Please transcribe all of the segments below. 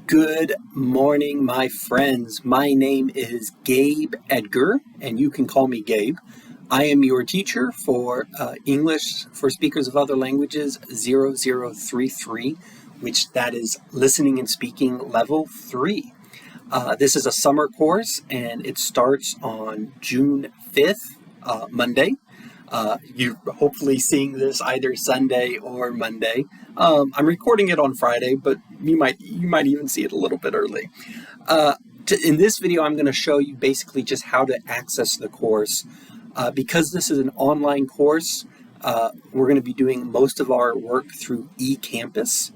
Good morning, my friends. My name is Gabe Edgar, and you can call me Gabe. I am your teacher for English for Speakers of Other Languages 0033, which that is Listening and Speaking Level 3. This is a summer course, and it starts on June 5th, Monday. You're hopefully seeing this either Sunday or Monday. I'm recording it on Friday, but you might even see it a little bit early. In this video, I'm going to show you basically just how to access the course. Because this is an online course, we're going to be doing most of our work through eCampus.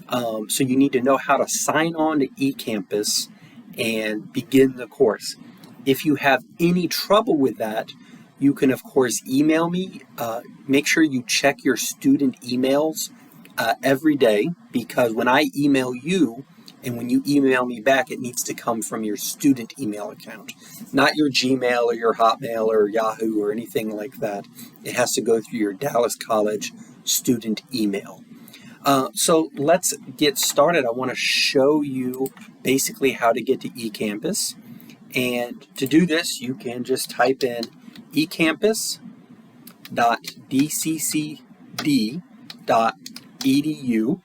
So you need to know how to sign on to eCampus and begin the course. If you have any trouble with that, you can, of course, email me. Make sure you check your student emails every day, because when I email you and when you email me back, it needs to come from your student email account, not your Gmail or your Hotmail or Yahoo or anything like that. It has to go through your Dallas College student email. So let's get started. I want to show you basically how to get to eCampus. And to do this, you can just type in ecampus.dccd.edu,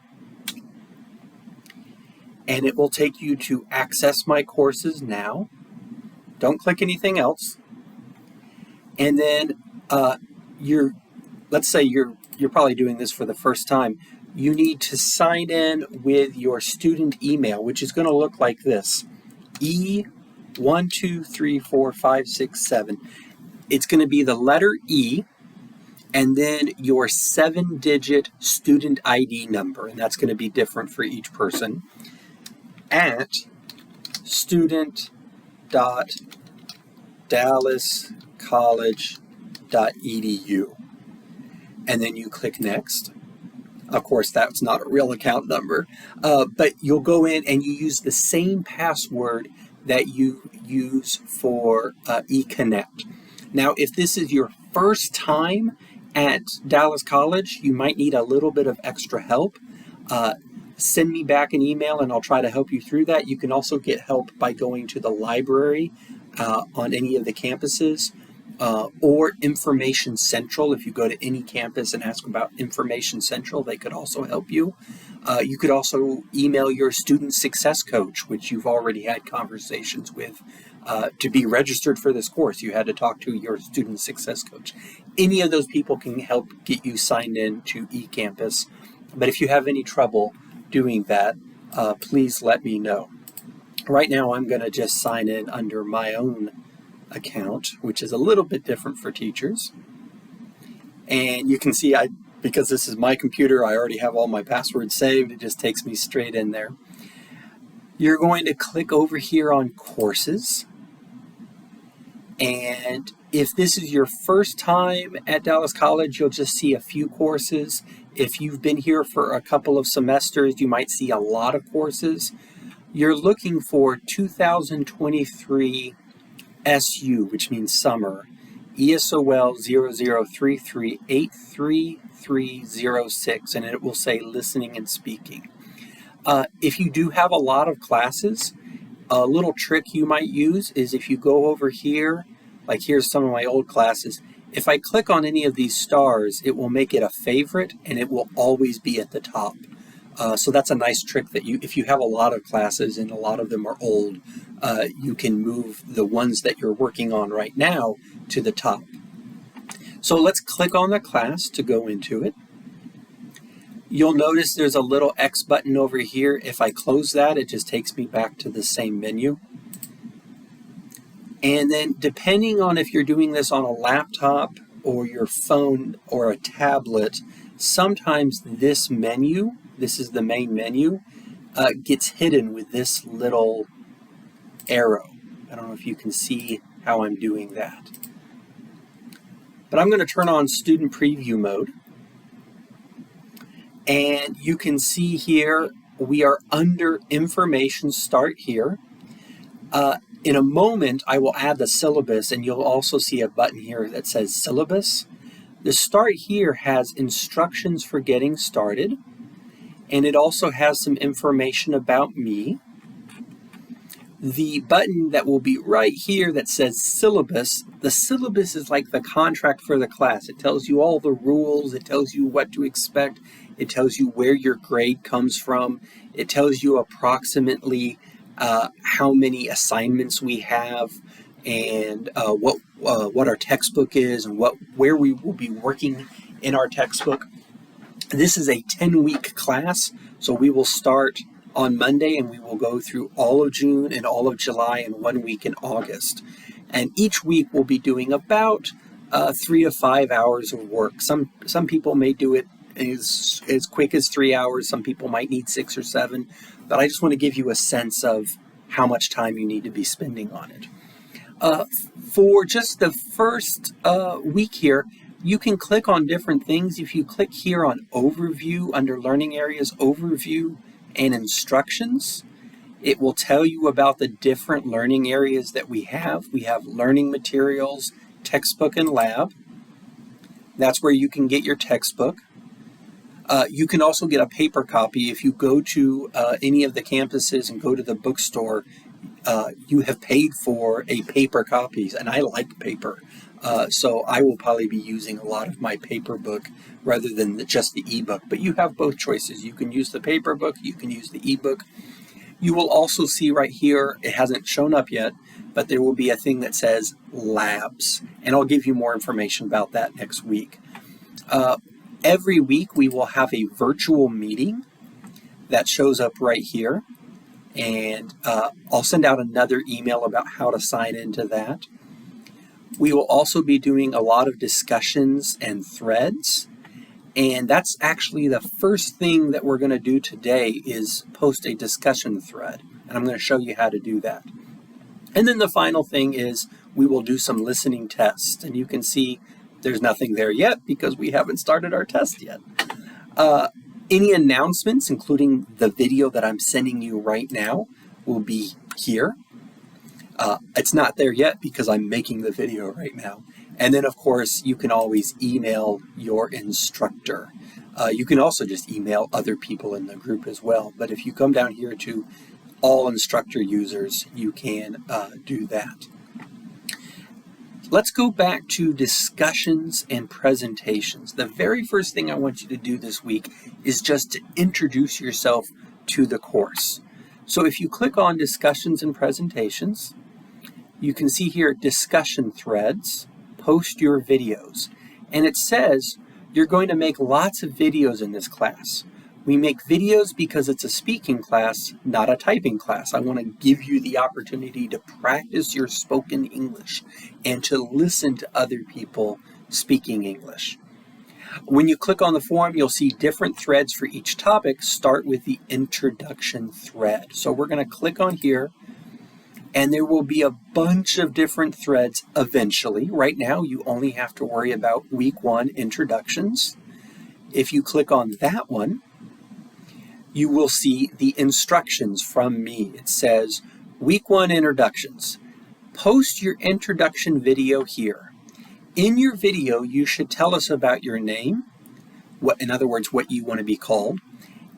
and it will take you to Access My Courses Now. Don't click anything else. And then let's say you're probably doing this for the first time. You need to sign in with your student email, which is going to look like this: E123456 It's going to be the letter E and then your 7-digit student ID number, and that's going to be different for each person, at student.dallascollege.edu. And then you click Next. Of course, that's not a real account number, but you'll go in and you use the same password that you use for eConnect. Now, if this is your first time at Dallas College, you might need a little bit of extra help. Send me back an email and I'll try to help you through that. You can also get help by going to the library on any of the campuses, or Information Central. If you go to any campus and ask about Information Central, they could also help you. You could also email your student success coach, which you've already had conversations with. To be registered for this course, you had to talk to your student success coach. Any of those people can help get you signed in to eCampus. But if you have any trouble doing that, please let me know. Right now, I'm going to just sign in under my own account, which is a little bit different for teachers. And you can see, because this is my computer, I already have all my passwords saved. It just takes me straight in there. You're going to click over here on Courses. And if this is your first time at Dallas College, you'll just see a few courses. If you've been here for a couple of semesters, you might see a lot of courses. You're looking for 2023 SU, which means summer, ESOL 0033833306, and it will say Listening and Speaking. If you do have a lot of classes, a little trick you might use is if you go over here, like here's some of my old classes. If I click on any of these stars, it will make it a favorite and it will always be at the top. So that's a nice trick that if you have a lot of classes and a lot of them are old, you can move the ones that you're working on right now to the top. So let's click on the class to go into it. You'll notice there's a little X button over here. If I close that, it just takes me back to the same menu. And then depending on if you're doing this on a laptop or your phone or a tablet, sometimes this menu, this is the main menu, gets hidden with this little arrow. I don't know if you can see how I'm doing that. But I'm going to turn on student preview mode. And you can see here, we are under Information Start here. In a moment, I will add the syllabus, and you'll also see a button here that says Syllabus. The Start here has instructions for getting started, and it also has some information about me. the button that will be right here that says syllabus. The syllabus is like the contract for the class. It tells you all the rules. It tells you what to expect. It tells you where your grade comes from. It tells you approximately how many assignments we have, and what our textbook is, and where we will be working in our textbook. This is a 10-week class, so we will start on Monday and we will go through all of June and all of July and 1 week in August. And each week we'll be doing about 3 to 5 hours of work. Some people may do it as quick as 3 hours. Some people might need 6 or 7. But I just want to give you a sense of how much time you need to be spending on it. For just the first week here, you can click on different things. If you click here on Overview, under Learning Areas, Overview and Instructions, it will tell you about the different learning areas that we have. We have Learning Materials, Textbook, and Lab. That's where you can get your textbook. You can also get a paper copy. If you go to any of the campuses and go to the bookstore, you have paid for a paper copy, and I like paper. So I will probably be using a lot of my paper book rather than just the ebook. But you have both choices. You can use the paper book, you can use the ebook. You will also see right here, it hasn't shown up yet, but there will be a thing that says Labs. And I'll give you more information about that next week. Every week we will have a virtual meeting that shows up right here. And I'll send out another email about how to sign into that. We will also be doing a lot of discussions and threads. And that's actually the first thing that we're going to do today is post a discussion thread. And I'm going to show you how to do that. And then the final thing is we will do some listening tests. And you can see there's nothing there yet because we haven't started our test yet. Any announcements, including the video that I'm sending you right now, will be here. It's not there yet because I'm making the video right now. And then, of course, you can always email your instructor. You can also just email other people in the group as well. But if you come down here to all instructor users, you can do that. Let's go back to discussions and presentations. The very first thing I want you to do this week is just to introduce yourself to the course. So if you click on discussions and presentations, you can see here discussion threads, post your videos. And it says you're going to make lots of videos in this class. We make videos because it's a speaking class, not a typing class. I want to give you the opportunity to practice your spoken English and to listen to other people speaking English. When you click on the form, you'll see different threads for each topic. Start with the introduction thread. So we're going to click on here, and there will be a bunch of different threads eventually. Right now, you only have to worry about week 1 introductions. If you click on that one, you will see the instructions from me. It says, week 1 introductions. Post your introduction video here. In your video, you should tell us about your name, in other words, what you want to be called,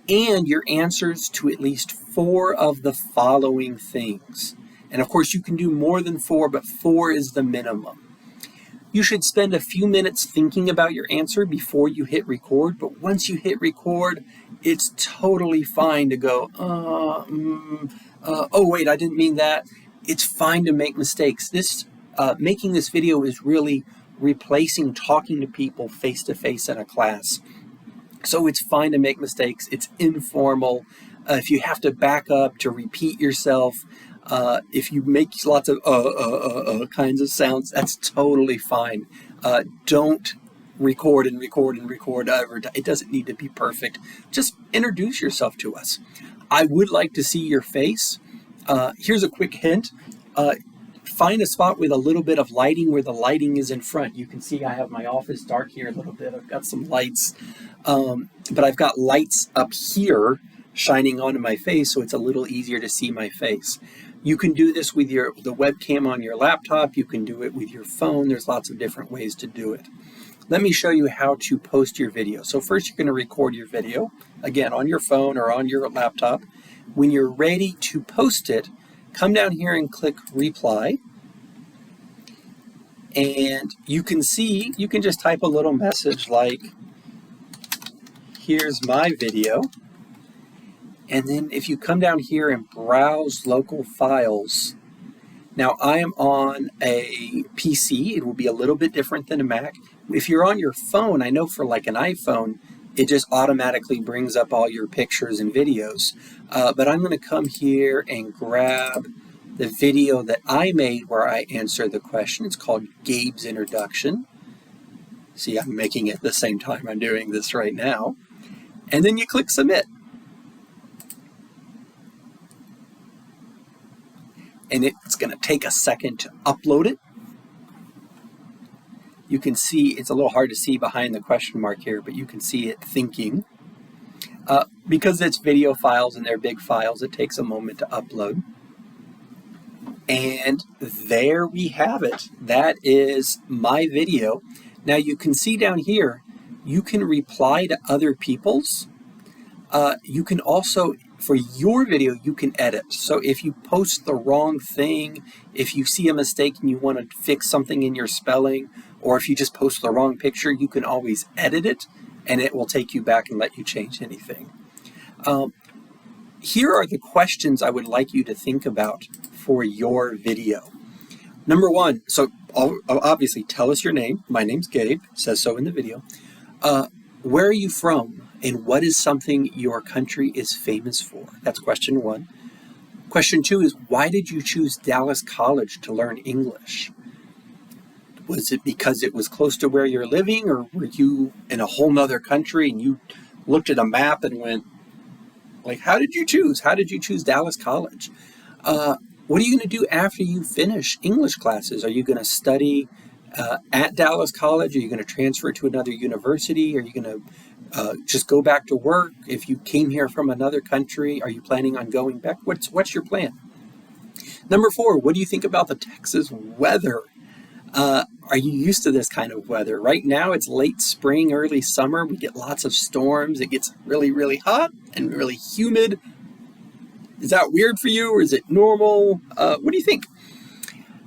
and your answers to at least 4 of the following things. And of course, you can do more than 4, but 4 is the minimum. You should spend a few minutes thinking about your answer before you hit record, but once you hit record, it's totally fine to go, oh wait, I didn't mean that. It's fine to make mistakes. Making this video is really replacing talking to people face-to-face in a class. So it's fine to make mistakes. It's informal. If you have to back up to repeat yourself, if you make lots of kinds of sounds, that's totally fine. Don't record and record and record. It doesn't need to be perfect. Just introduce yourself to us. I would like to see your face. Here's a quick hint. Find a spot with a little bit of lighting where the lighting is in front. You can see I have my office dark here a little bit. I've got some lights, but I've got lights up here shining onto my face, so it's a little easier to see my face. You can do this with the webcam on your laptop. You can do it with your phone. There's lots of different ways to do it. Let me show you how to post your video. So first you're going to record your video, again, on your phone or on your laptop. When you're ready to post it, come down here and click reply. And you can see, you can just type a little message like, here's my video. And then if you come down here and browse local files, now I am on a PC. It will be a little bit different than a Mac. If you're on your phone, I know for like an iPhone, it just automatically brings up all your pictures and videos. But I'm going to come here and grab the video that I made where I answer the question. It's called Gabe's Introduction. See, I'm making it at the same time I'm doing this right now. And then you click submit. And it's going to take a second to upload it. You can see, it's a little hard to see behind the question mark here, but you can see it thinking. Because it's video files and they're big files, it takes a moment to upload. And there we have it. That is my video. Now you can see down here, you can reply to other people's. You can also, for your video, you can edit. So if you post the wrong thing, if you see a mistake and you want to fix something in your spelling, or if you just post the wrong picture, you can always edit it and it will take you back and let you change anything. Here are the questions I would like you to think about for your video. Number one, so obviously tell us your name. My name's Gabe, it says so in the video. Where are you from and what is something your country is famous for? That's question one. Question two is, why did you choose Dallas College to learn English? Was it because it was close to where you're living, or were you in a whole nother country and you looked at a map and went, like, how did you choose? How did you choose Dallas College? What are you going to do after you finish English classes? Are you going to study at Dallas College? Are you going to transfer to another university? Are you going to just go back to work? If you came here from another country, are you planning on going back? What's your plan? Number four, what do you think about the Texas weather? Are you used to this kind of weather? Right now, it's late spring, early summer. We get lots of storms. It gets really, really hot and really humid. Is that weird for you, or is it normal? What do you think?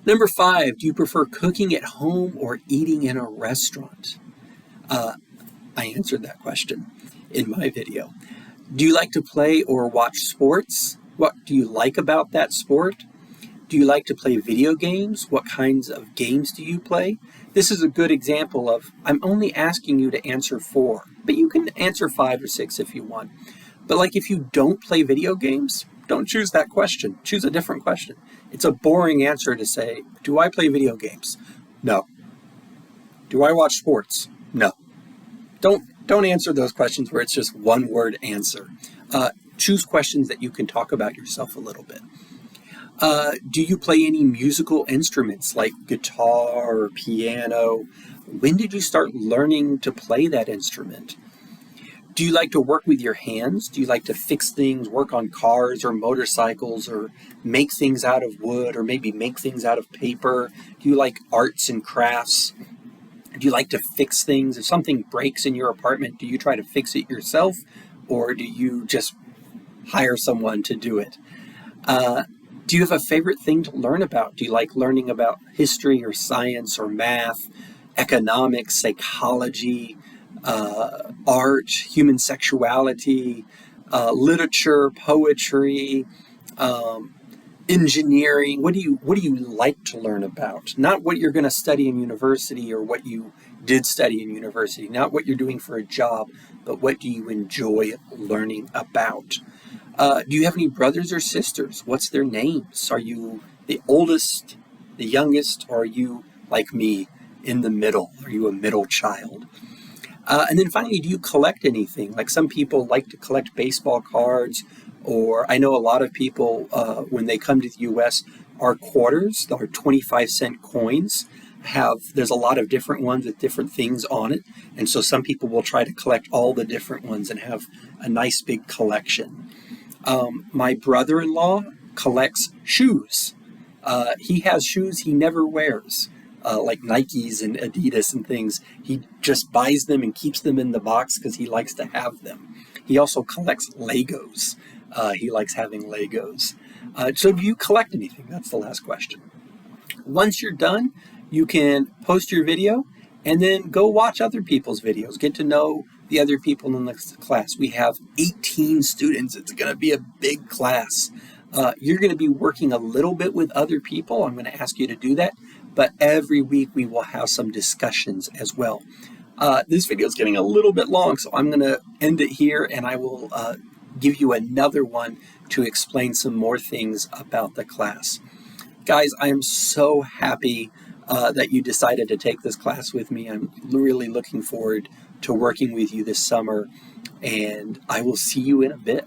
Number five, do you prefer cooking at home or eating in a restaurant? I answered that question in my video. Do you like to play or watch sports? What do you like about that sport? Do you like to play video games? What kinds of games do you play? This is a good example of, I'm only asking you to answer 4, but you can answer 5 or 6 if you want. But like if you don't play video games, don't choose that question. Choose a different question. It's a boring answer to say, do I play video games? No. Do I watch sports? No. Don't answer those questions where it's just one word answer. Choose questions that you can talk about yourself a little bit. Do you play any musical instruments like guitar or piano? When did you start learning to play that instrument? Do you like to work with your hands? Do you like to fix things, work on cars or motorcycles, or make things out of wood, or maybe make things out of paper? Do you like arts and crafts? Do you like to fix things? If something breaks in your apartment, do you try to fix it yourself, or do you just hire someone to do it? Do you have a favorite thing to learn about? Do you like learning about history or science or math, economics, psychology, art, human sexuality, literature, poetry, engineering? What do you like to learn about? Not what you're going to study in university or what you did study in university, not what you're doing for a job, but what do you enjoy learning about? Do you have any brothers or sisters? What's their names? Are you the oldest, the youngest, or are you, like me, in the middle? Are you a middle child? And then finally, do you collect anything? Like some people like to collect baseball cards, or I know a lot of people, when they come to the U.S., our quarters, our 25-cent coins, there's a lot of different ones with different things on it. And so some people will try to collect all the different ones and have a nice big collection. My brother-in-law collects shoes. He has shoes he never wears, like Nikes and Adidas and things. He just buys them and keeps them in the box because he likes to have them. He also collects Legos. He likes having Legos. So do you collect anything? That's the last question. Once you're done, you can post your video and then go watch other people's videos. Get to know the other people in the class. We have 18 students. It's going to be a big class. You're going to be working a little bit with other people. I'm going to ask you to do that. But every week we will have some discussions as well. This video is getting a little bit long, so I'm going to end it here, and I will give you another one to explain some more things about the class. Guys, I am so happy that you decided to take this class with me. I'm really looking forward to working with you this summer, and I will see you in a bit.